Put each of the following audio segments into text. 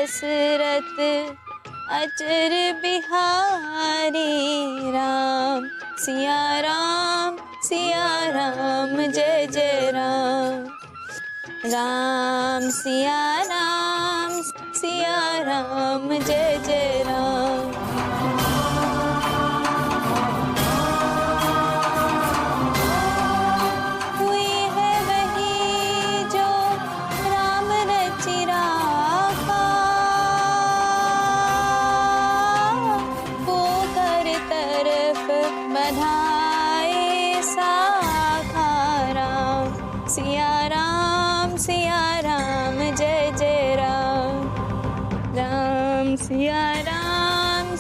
दशरथ अचर बिहारी राम सिया राम जय जय राम राम सिया राम जय जय राम। हुई है वही जो राम रचि राखा, वो कर तरफ बधाए साखा राम सिया राम जय जय राम राम सिया राम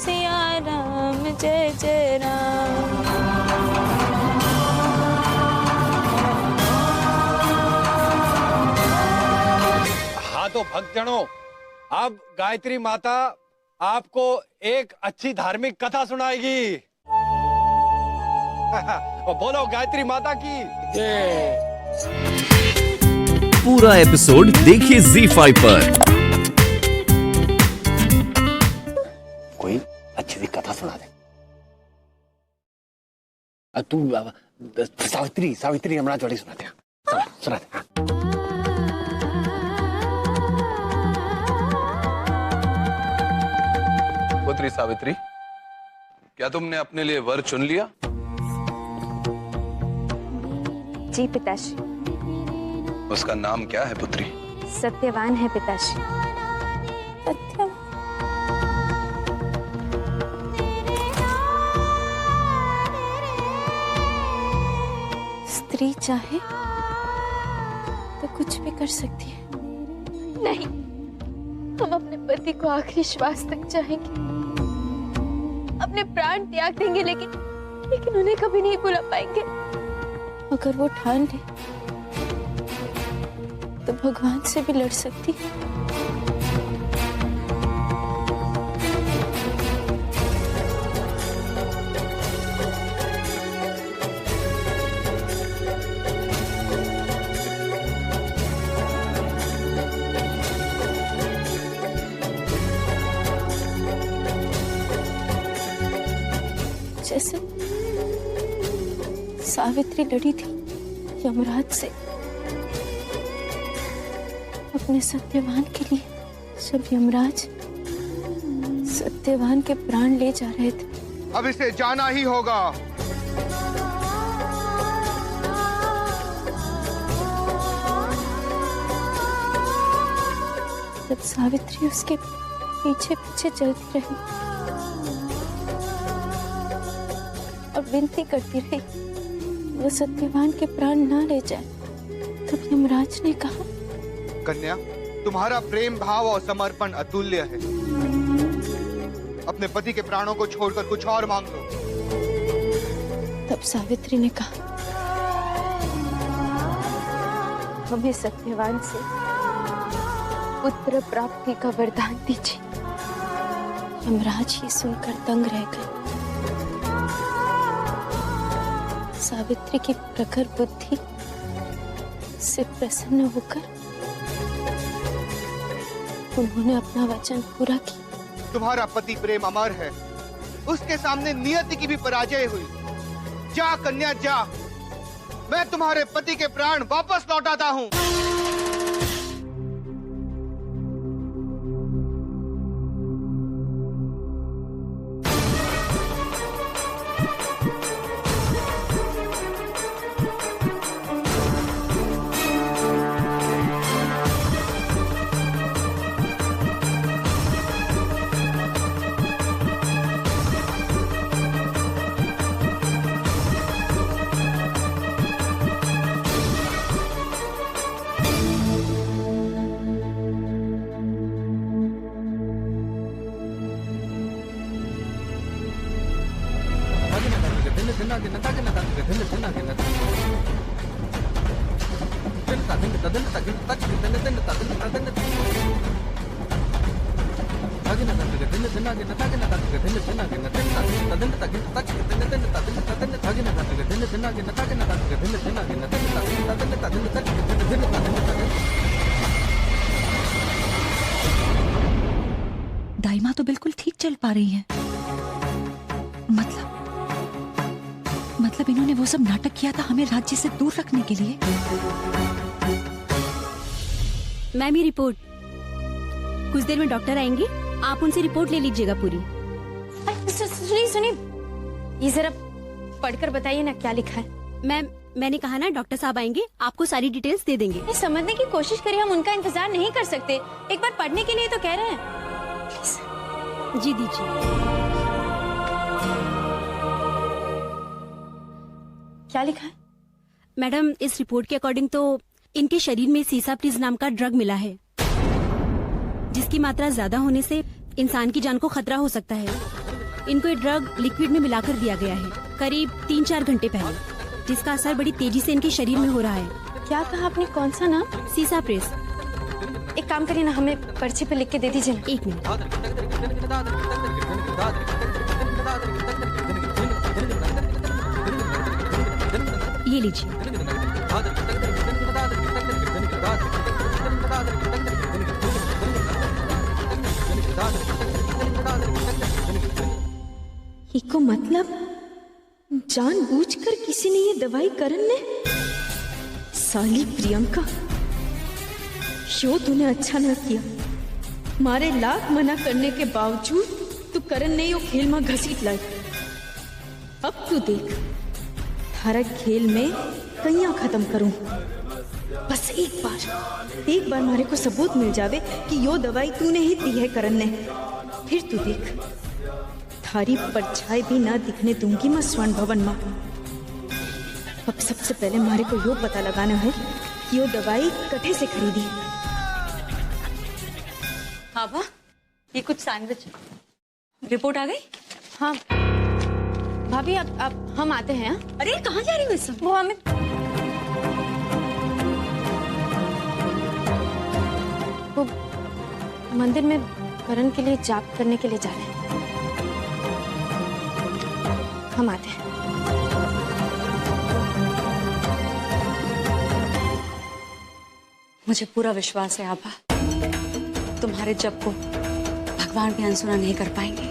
जय जय राम। हाँ तो भक्तजनों, अब गायत्री माता आपको एक अच्छी धार्मिक कथा सुनाएगी। बोलो गायत्री माता की पूरा एपिसोड देखिए ZEE5 पर। कोई अच्छी सी कथा सुना दे। तू सावित्री यमराज वाली सुना दे। सुना दे। पुत्री सावित्री, क्या तुमने अपने लिए वर चुन लिया? जी पिताश्री। उसका नाम क्या है पुत्री? सत्यवान है पिताश्री। सत्यवान। स्त्री चाहे तो कुछ भी कर सकती है। नहीं, हम अपने पति को आखिरी श्वास तक चाहेंगे, अपने प्राण त्याग देंगे, लेकिन उन्हें कभी नहीं भुला पाएंगे। अगर वो ठान ले तो भगवान से भी लड़ सकती है। जैसे सावित्री लड़ी थी यमराज से अपने सत्यवान के लिए, जब यमराज सत्यवान के प्राण ले जा रहे थे। अब इसे जाना ही होगा। तब सावित्री उसके पीछे पीछे चलती रही और विनती करती रही वो सत्यवान के प्राण ना ले जाए। तब यमराज ने कहा, कन्या, तुम्हारा प्रेम भाव और समर्पण अतुल्य है। अपने पति के प्राणों को छोड़कर कुछ और मांग लो। तब सावित्री ने कहा, हमें सत्यवान से पुत्र प्राप्ति का वरदान दीजिए। यमराज ही सुनकर दंग रह गए। सावित्री की प्रखर बुद्धि से प्रसन्न होकर उन्होंने अपना वचन पूरा किया। तुम्हारा पति प्रेम अमर है, उसके सामने नियति की भी पराजय हुई। जा कन्या जा, मैं तुम्हारे पति के प्राण वापस लौटाता हूँ। दाई माँ तो बिल्कुल ठीक चल पा रही है। मतलब इन्होंने वो सब नाटक किया था हमें राज्य से दूर रखने के लिए। मैम ये रिपोर्ट, कुछ देर में डॉक्टर आएंगे, आप उनसे रिपोर्ट ले लीजिएगा पूरी। सुनिए, ये जरा पढ़कर बताइए ना क्या लिखा है। मैम मैंने कहा ना डॉक्टर साहब आएंगे, आपको सारी डिटेल्स दे देंगे। ये समझने की कोशिश करिए, हम उनका इंतजार नहीं कर सकते। एक बार पढ़ने के लिए तो कह रहे हैं। जी दीजिए। क्या लिखा है? मैडम इस रिपोर्ट के अकॉर्डिंग तो इनके शरीर में सीसाप्रीज नाम का ड्रग मिला है, जिसकी मात्रा ज्यादा होने से इंसान की जान को खतरा हो सकता है। इनको ये ड्रग लिक्विड में मिलाकर दिया गया है करीब 3-4 घंटे पहले, जिसका असर बड़ी तेजी से इनके शरीर में हो रहा है। क्या कहा आपने, कौन सा नाम? सीसाप्रीज। एक काम करिए ना, हमें पर्ची पे लिख के दे दीजिए ना। 1 मिनट। ये लीजिए। इको मतलब जानबूझकर किसी ने ये दवाई करण ने। साली प्रियंका, यो तूने अच्छा न किया। मारे लाख मना करने के बावजूद तू करण ने यो खेल में घसीट लाई। अब तू देख, थारा खेल में कैया खत्म करूं। बस एक बार मारे को सबूत मिल जावे कि यो दवाई तूने ही दी है करण ने, फिर तू देख, थारी परछाई भी ना दिखने दूंगी मैं स्वर्ण भवन में। अब सबसे पहले मारे को यो पता लगाना है कि यो दवाई कठे से खरीदी। हाँ बा, ये कुछ सैंडविच। रिपोर्ट आ गई? हाँ भाभी, अब हम आते हैं। अरे कहाँ जा रही हो इस समय? वो हमें वो मंदिर में करण के लिए जाप करने के लिए जा रहे हैं। हम आते हैं। मुझे पूरा विश्वास है आभा, तुम्हारे जप को भगवान भी अनसुना नहीं कर पाएंगे।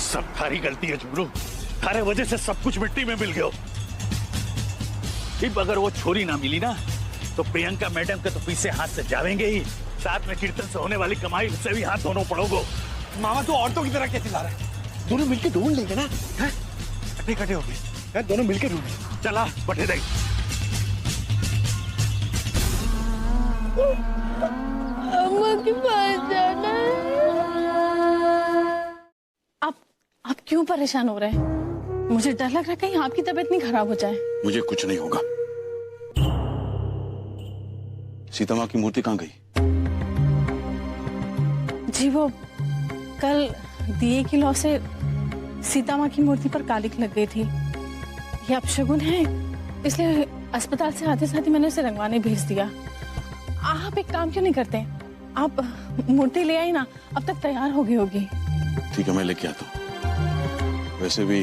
सब थारी गलती है झुमरू, थारे वजह से सब कुछ मिट्टी में मिल गयो। अब अगर वो छोरी ना मिली ना तो प्रियंका मैडम के तो पीछे हाथ से जावेंगे ही, साथ में कीर्तन से होने वाली कमाई से भी हाथ धोना पड़ोगो। मामा तो औरतों की तरह क्या चिल्ला रहा है? दोनों मिलके ढूंढ लेंगे ना। कटे हो गए, दोनों मिलके ढूंढ। चला बटे दई। अम्मा के पास जाना है। आप क्यों परेशान हो रहे हैं? मुझे डर लग रहा है कहीं आपकी तबीयत नहीं खराब हो जाए। मुझे कुछ नहीं होगा। सीता माँ की मूर्ति कहाँ गई? जी वो कल दिए की लौ से सीता माँ की मूर्ति पर कालिक लग गई थी। ये अपशगुन है, इसलिए अस्पताल से आते साथ ही मैंने उसे रंगवाने भेज दिया। आप एक काम क्यों नहीं करते, आप मूर्ति ले आई ना, अब तक तैयार हो गई होगी। ठीक है, मैं लेके आता हूँ। वैसे भी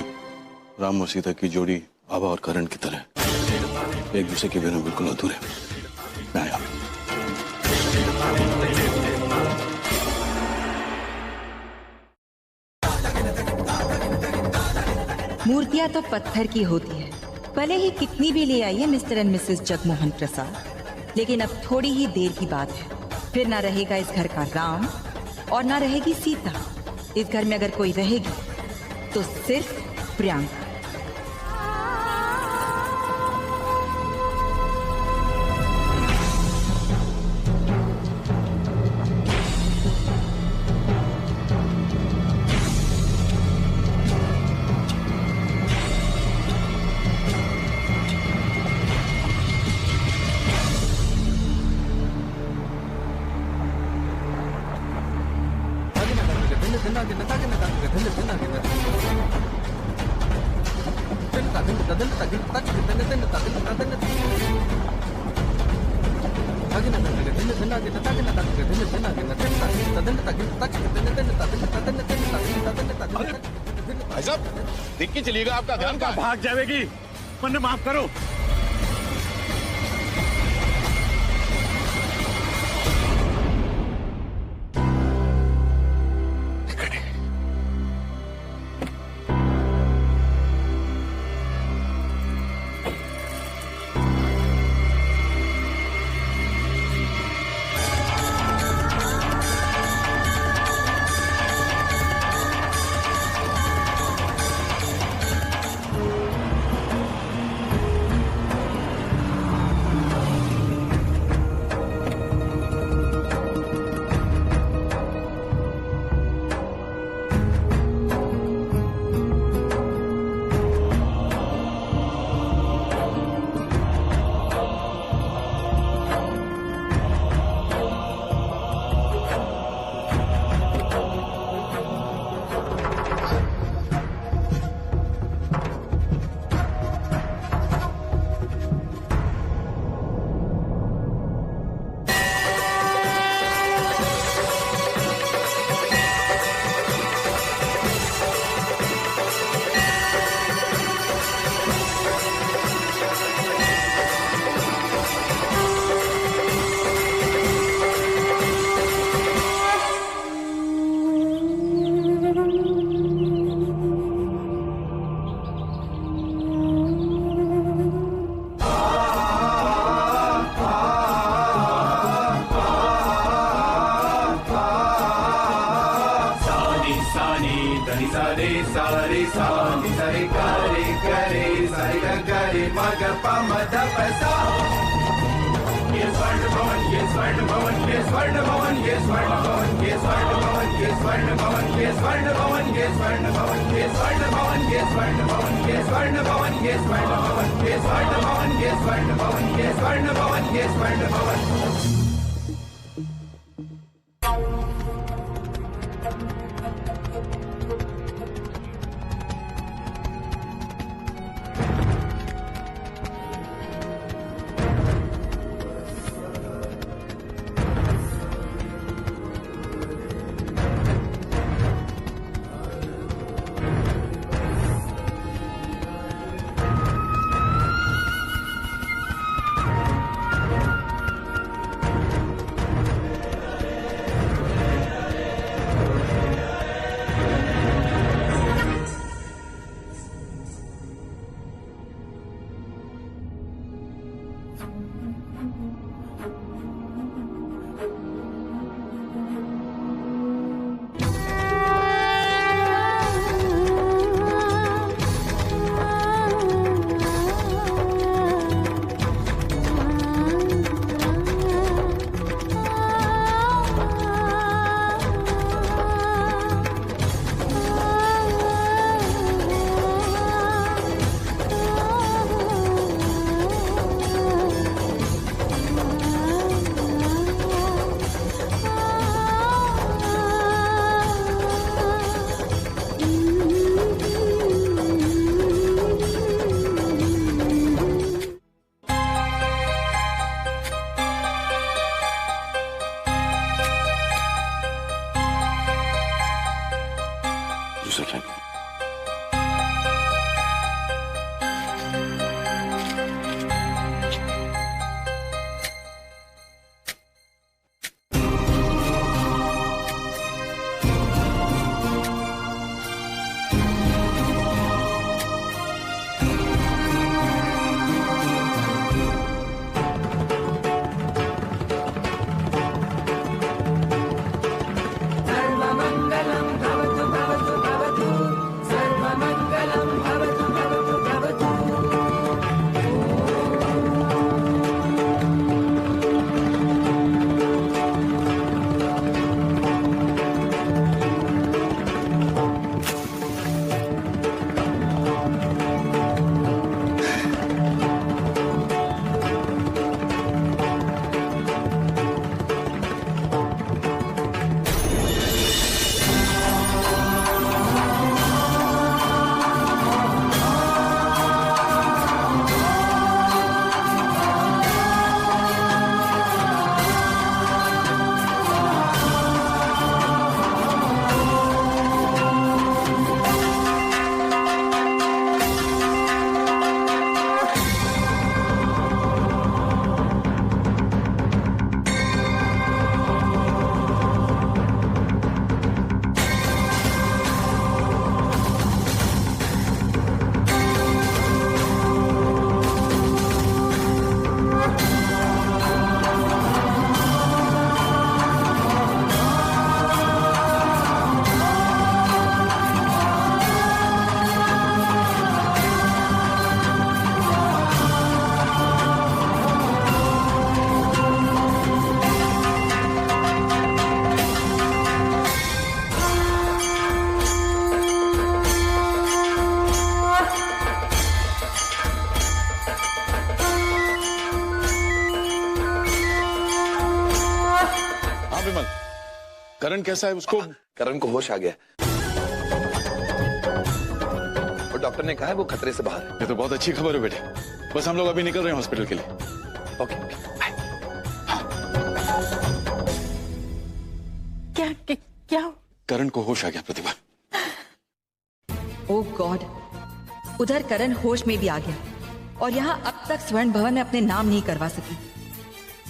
राम और सीता की जोड़ी आभा और करण की तरह एक दूसरे के बिना बिल्कुल अधूरे। मैं आया। मूर्तियां तो पत्थर की होती है, भले ही कितनी भी ले आइए मिस्टर एंड मिसेस जगमोहन प्रसाद, लेकिन अब थोड़ी ही देर की बात है, फिर ना रहेगा इस घर का राम और ना रहेगी सीता। इस घर में अगर कोई रहेगी तो सिर्फ प्रियंका। भाई साहब, देख के चलिएगा, आपका ध्यान कहाँ भाग जाएगी। मुझे माफ करो। करण कैसा है उसको? करण को होश आ गया और डॉक्टर ने कहा है वो खतरे से बाहर है। ये तो बहुत अच्छी खबर है बेटे। बस हम लोग अभी निकल रहे हैं हॉस्पिटल के लिए। Okay bye. क्या? करण को होश आ गया प्रतिभा। ओह गॉड, उधर करण होश में भी आ गया और यहाँ अब तक स्वर्ण भवन में अपने नाम नहीं करवा सकी।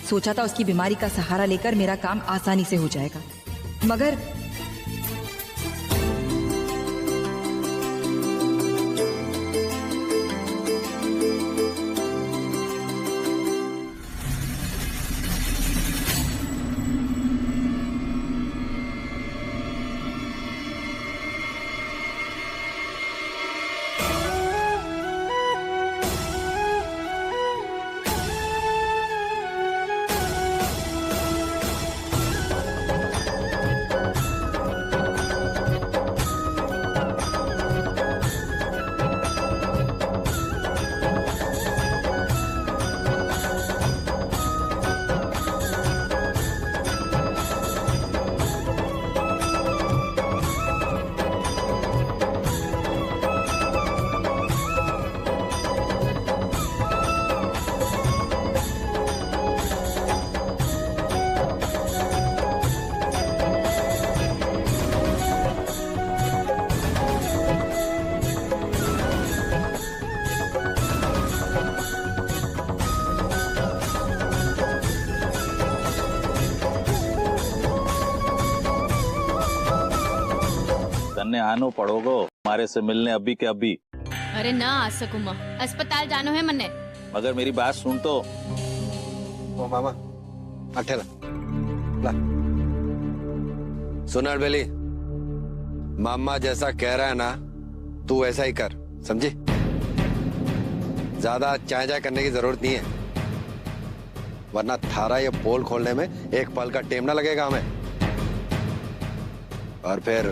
सोचा था उसकी बीमारी का सहारा लेकर मेरा काम आसानी से हो जाएगा, मगर तन्ने आनो पड़ोगो हमारे से मिलने अभी के अभी। अरे ना आ सकूं मां, अस्पताल जानो है मन्ने। मगर मेरी बात सुन तो। ओ मामा अठेला ला सुन अलबेली, मामा जैसा कह रहा है ना तू वैसा ही कर, समझी? ज्यादा चाय चाय करने की जरूरत नहीं है, वरना थारा ये पोल खोलने में एक पल का टेम ना लगेगा हमें। और फिर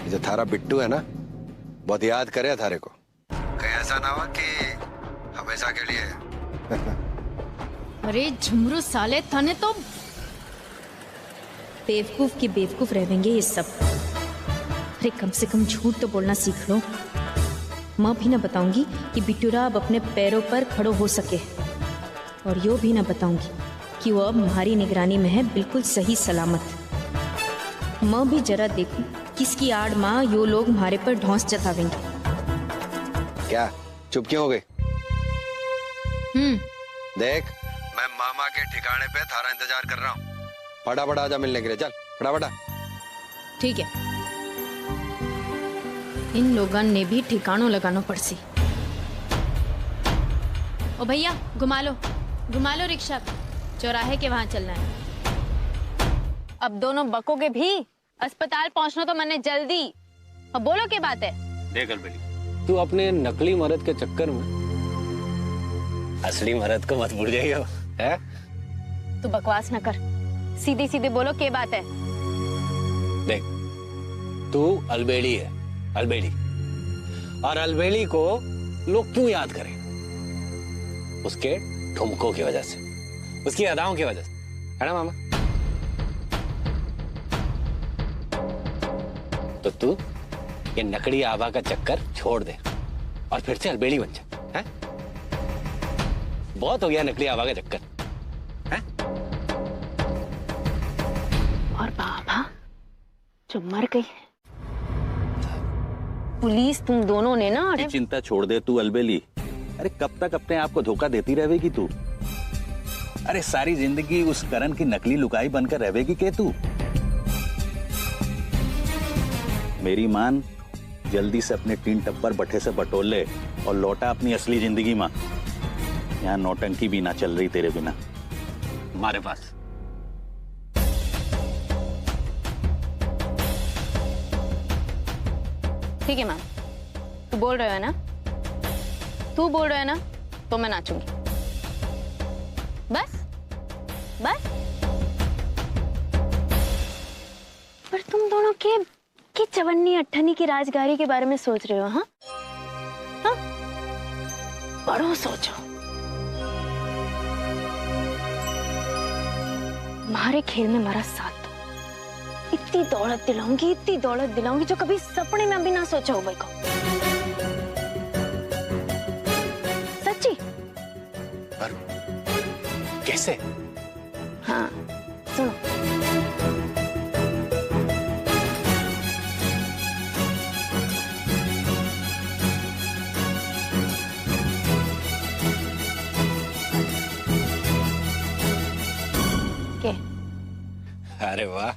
जो थारा बिट्टू है ना बहुत याद करे थारे को, कहीं ऐसा ना हो कि हमेशा के लिए। अरे झुमरू साले थाने तो बेवकूफ की बेवकूफ रहेंगे ये सब। अरे कम से कम झूठ तो बोलना सीख लो। माँ भी ना बताऊंगी कि बिट्टूरा अब अपने पैरों पर खड़ो हो सके, और यो भी ना बताऊंगी कि वो अब हमारी निगरानी में है बिल्कुल सही सलामत। माँ भी जरा देखूं किसकी आड़ माँ यो लोग हमारे पर ढौंस जतावेंगे। क्या चुप क्यों हो गई? देख मैं मामा के ठिकाने पे थारा इंतजार कर रहा हूँ, फटाफट आजा मिलने के लिए, चल फटाफट। ठीक है, इन लोगों ने भी ठिकानों लगानो पड़सी। ओ भैया घुमा लो रिक्शा, चौराहे के वहां चलना है। अब दोनों बकों के भी अस्पताल पहुंचना तो मैंने जल्दी। अब बोलो क्या बात है? देख अलबेली, तू अपने नकली मर्द के चक्कर में असली मर्द को मत भूल जाइयो, है? तू बकवास न कर, सीधी सीधी बोलो क्या बात है? देख तू अलबेली है, अलबेली, और अलबेली को लोग क्यों याद करें? उसके ठुमकों की वजह से, उसकी अदाओं की वजह से, है ना मामा? तो तू ये नकली आभा का चक्कर छोड़ दे और फिर से अलबेली बन जा, हैं? बहुत हो गया नकली आभा का चक्कर, हैं? और बाबा जो मर गई पुलिस तुम दोनों ने ना। ये चिंता छोड़ दे तू अलबेली। अरे कब तक अपने आप को धोखा देती रहेगी तू? अरे सारी जिंदगी उस करण की नकली लुकाई बनकर रहेगी के तू? मेरी मान, जल्दी से अपने टीन टप्पर बट्टे से बटोल ले और लौटा अपनी असली जिंदगी मां। यहाँ नौटंकी भी ना चल रही तेरे बिना हमारे पास। ठीक है मैम, तू बोल रहे हो ना, तू बोल रहे हो ना, तो मैं नाचूंगी। बस बस। पर तुम दोनों के चवन्नी अट्ठनी की राजगारी के बारे में सोच रहे हो? हाँ हाँ, बड़ो सोचो। हमारे खेल में हमारा साथ दो, इतनी दौलत दिलाऊंगी जो कभी सपने में भी ना सोचा हो भाई को। सच्ची? पर कैसे? हाँ सुनो, अरे वाह,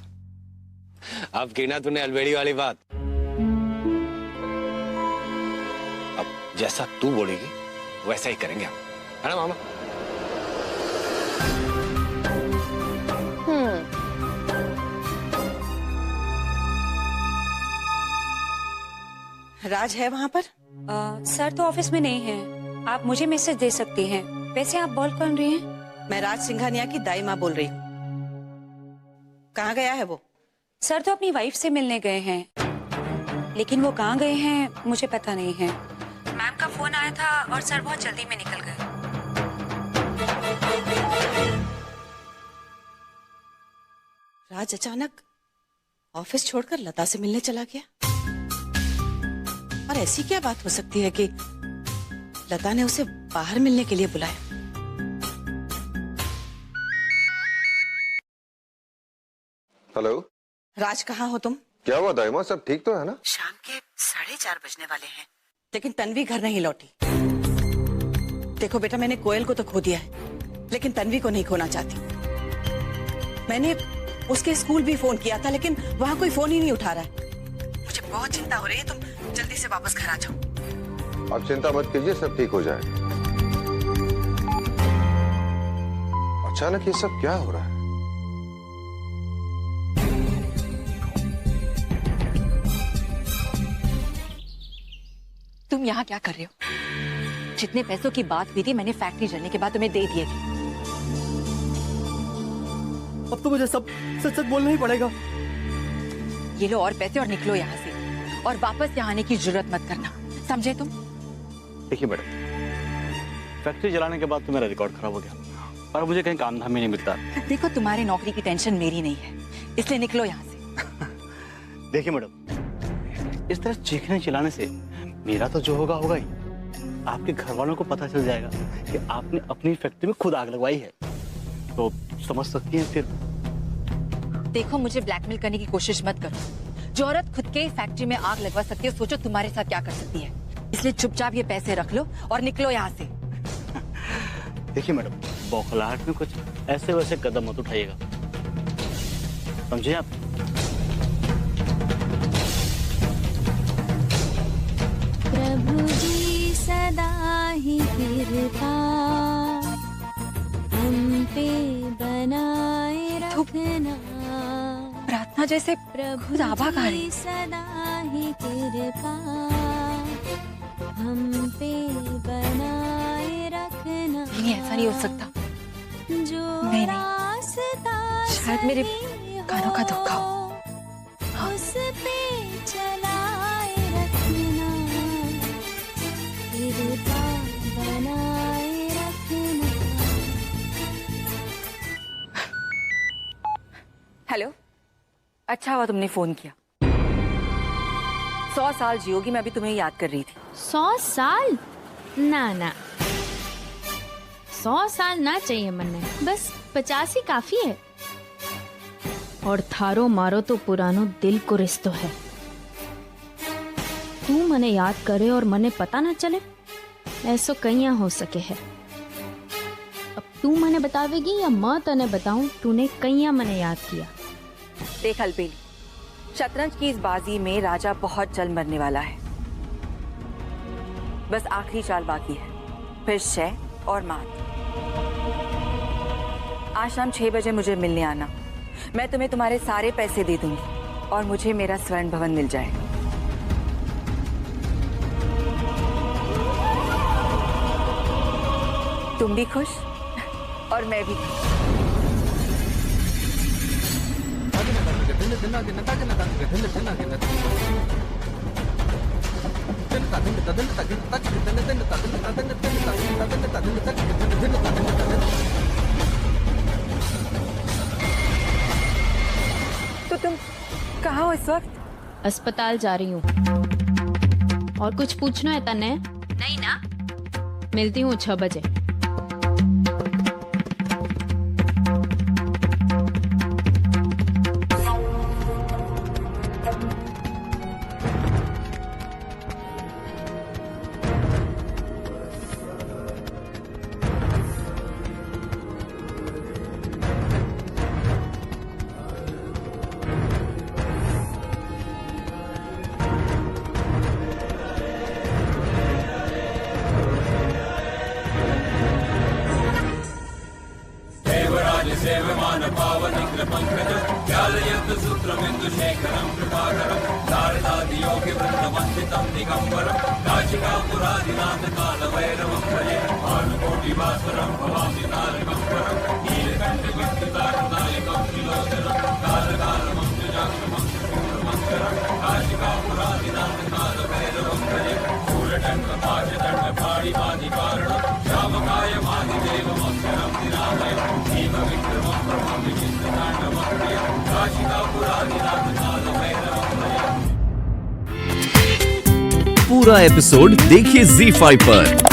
अब की ना तूने अलबेड़ी वाली बात। अब जैसा तू बोलेगी वैसा ही करेंगे हम, है ना मामा? राज है वहाँ पर? सर तो ऑफिस में नहीं है, आप मुझे मैसेज दे सकती हैं। वैसे आप बोल कौन रही हैं? मैं राज सिंघानिया की दाई माँ बोल रही हूँ। कहाँ गया है वो? सर तो अपनी वाइफ से मिलने गए हैं, लेकिन वो कहाँ गए हैं मुझे पता नहीं है। मैम का फोन आया था और सर बहुत जल्दी में निकल गए। राज अचानक ऑफिस छोड़कर लता से मिलने चला गया। और ऐसी क्या बात हो सकती है कि लता ने उसे बाहर मिलने के लिए बुलाया? हेलो राज, कहाँ हो तुम? क्या हुआ दाइमा, सब ठीक तो है ना? शाम के 4:30 बजने वाले हैं, लेकिन तन्वी घर नहीं लौटी। देखो बेटा, मैंने कोयल को तो खो दिया है, लेकिन तन्वी को नहीं खोना चाहती। मैंने उसके स्कूल भी फोन किया था, लेकिन वहाँ कोई फोन ही नहीं उठा रहा है। मुझे बहुत चिंता हो रही है, तुम जल्दी से वापस घर आ जाओ। आप चिंता मत कीजिए, सब ठीक हो जाए। अचानक ये सब क्या हो रहा है? तुम यहाँ क्या कर रहे हो? जितने पैसों की बात हुई थी मैंने फैक्ट्री जलने के बाद तुम्हें दे दिए थे। अब तो मुझे सब सच सच बोलना ही पड़ेगा। ये लो और पैसे और निकलो यहाँ से, और वापस यहाँ आने की जरूरत मत करना, समझे तुम? देखिए मैडम, फैक्ट्री जलाने के बाद तो मेरा रिकॉर्ड खराब हो गया और मुझे कहीं काम धाम ही नहीं मिलता। देखो, तुम्हारी नौकरी की टेंशन मेरी नहीं है, इसलिए निकलो यहाँ से। देखिए मैडम, इस तरह चीखने चिल्लाने से मेरा तो जो होगा होगा ही। आपके घर वालों को पता चल जाएगा कि आपने अपनी फैक्ट्री में खुद आग लगवाई है, तो समझ सकती हैं फिर। देखो, मुझे ब्लैकमेल करने की कोशिश मत करो। जो औरत खुद के फैक्ट्री में आग लगवा सकती है, सोचो तुम्हारे साथ क्या कर सकती है। इसलिए चुपचाप ये पैसे रख लो और निकलो यहाँ से। देखिए मैडम, बौखलाहट में कुछ ऐसे वैसे कदम मत उठाइएगा, समझे आप? प्रभु जी सदा ही कृपा हम पे बनाए रखना। प्रार्थना जैसे खुद आभा गा रही। सदा ही कृपा हम पे बनाए रखना। नहीं, ऐसा नहीं हो सकता। जो नहीं, रास्ता शायद मेरे कानों का धोखा हो। उस पे चलाए रखना, कृपा बनाए रखना। हेलो, अच्छा हुआ तुमने फोन किया। 100 साल जियोगी, मैं अभी तुम्हें याद कर रही थी। 100 साल? ना ना, 100 साल ना चाहिए मन्ने, बस 50 ही काफी है। और थारो मारो तो पुरानो दिल को रिश्तो है। तू मने याद करे और मने पता ना चले, ऐसो कहीं हो सके है। अब तू मने बतावेगी या मैं तने बताऊं तूने कहीं मने याद किया? देख अलबेली, शतरंज की इस बाजी में राजा बहुत जल्द मरने वाला है। बस आखिरी चाल बाकी है, फिर शय और मात। आज शाम 6 बजे मुझे मिलने आना। मैं तुम्हें तुम्हारे सारे पैसे दे दूंगी और मुझे मेरा स्वर्ण भवन मिल जाएगा। तुम भी खुश और मैं भी खुश। तो तुम कहाँ हो इस वक्त? अस्पताल जा रही हूँ। और कुछ पूछना है तने? नहीं ना? मिलती हूँ 6 बजे। पूरा एपिसोड देखिए ZEE5 पर।